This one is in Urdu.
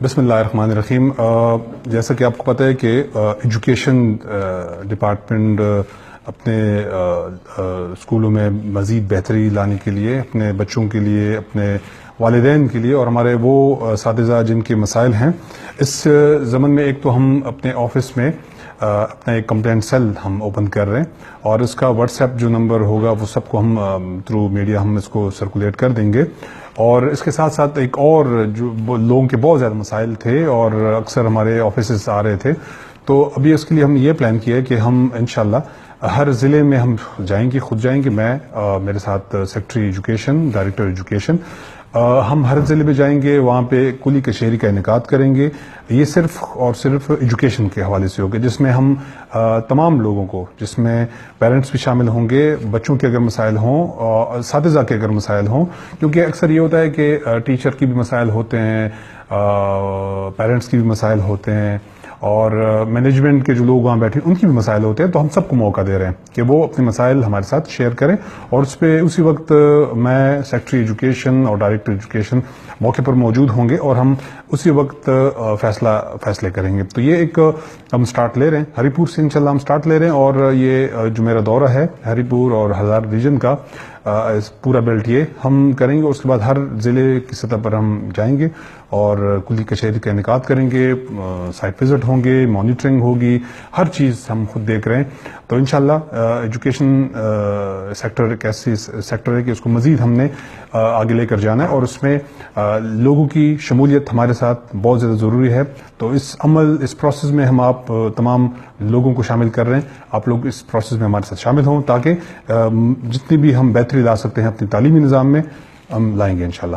بسم اللہ الرحمن الرحیم. جیسا کہ آپ کو پتہ ہے کہ ایجوکیشن ڈپارٹمنٹ اپنے اسکولوں میں مزید بہتری لانے کے لیے، اپنے بچوں کے لیے، اپنے والدین کے لیے اور ہمارے وہ اساتذہ جن کے مسائل ہیں، اس ضمن میں ایک تو ہم اپنے آفس میں اپنا ایک کمپلینٹ سیل ہم اوپن کر رہے ہیں، اور اس کا واٹس ایپ جو نمبر ہوگا وہ سب کو ہم تھرو میڈیا ہم اس کو سرکولیٹ کر دیں گے. اور اس کے ساتھ ساتھ ایک اور جو لوگوں کے بہت زیادہ مسائل تھے اور اکثر ہمارے آفیسز آ رہے تھے، تو ابھی اس کے لیے ہم یہ پلان کیا ہے کہ ہم انشاءاللہ ہر ضلع میں ہم جائیں گے، خود جائیں گے. میں میرے ساتھ سیکرٹری ایجوکیشن، ڈائریکٹر ایجوکیشن، ہم ہر ضلع میں جائیں گے، وہاں پہ کلی کشہری کا انعقاد کریں گے. یہ صرف اور صرف ایجوکیشن کے حوالے سے ہوگا، جس میں ہم تمام لوگوں کو، جس میں پیرنٹس بھی شامل ہوں گے، بچوں کے اگر مسائل ہوں، اساتذہ کے اگر مسائل ہوں، کیونکہ اکثر یہ ہوتا ہے کہ ٹیچر کی بھی مسائل ہوتے ہیں، پیرنٹس کی بھی مسائل ہوتے ہیں، اور مینجمنٹ کے جو لوگ وہاں بیٹھے ان کی بھی مسائل ہوتے ہیں. تو ہم سب کو موقع دے رہے ہیں کہ وہ اپنے مسائل ہمارے ساتھ شیئر کریں، اور اس پہ اسی وقت میں سیکرٹری ایجوکیشن اور ڈائریکٹر ایجوکیشن موقع پر موجود ہوں گے، اور ہم اسی وقت فیصلے کریں گے. تو یہ ایک ہم سٹارٹ لے رہے ہیں ہری پور سے، انشاءاللہ ہم سٹارٹ لے رہے ہیں. اور یہ جو میرا دورہ ہے ہری پور اور ہزار ریجن کا، پورا بیلٹ یہ ہم کریں گے. اس کے بعد ہر ضلع کی سطح پر ہم جائیں گے اور کلی کچہری کا انعقاد کریں گے، سائٹ وزٹ ہوں گے، مانیٹرنگ ہوگی، ہر چیز ہم خود دیکھ رہے ہیں. تو انشاءاللہ ایجوکیشن سیکٹر ایک ایسی سیکٹر ہے کہ اس کو مزید ہم نے آگے لے کر جانا ہے، اور اس میں لوگوں کی شمولیت ہمارے ساتھ بہت زیادہ ضروری ہے. تو اس پروسیس میں ہم آپ تمام لوگوں کو شامل کر رہے ہیں. آپ لوگ اس پروسیس میں ہمارے ساتھ شامل ہوں، تاکہ جتنی بھی ہم بہتری لا سکتے ہیں اپنی تعلیمی نظام میں، ہم لائیں گے انشاءاللہ.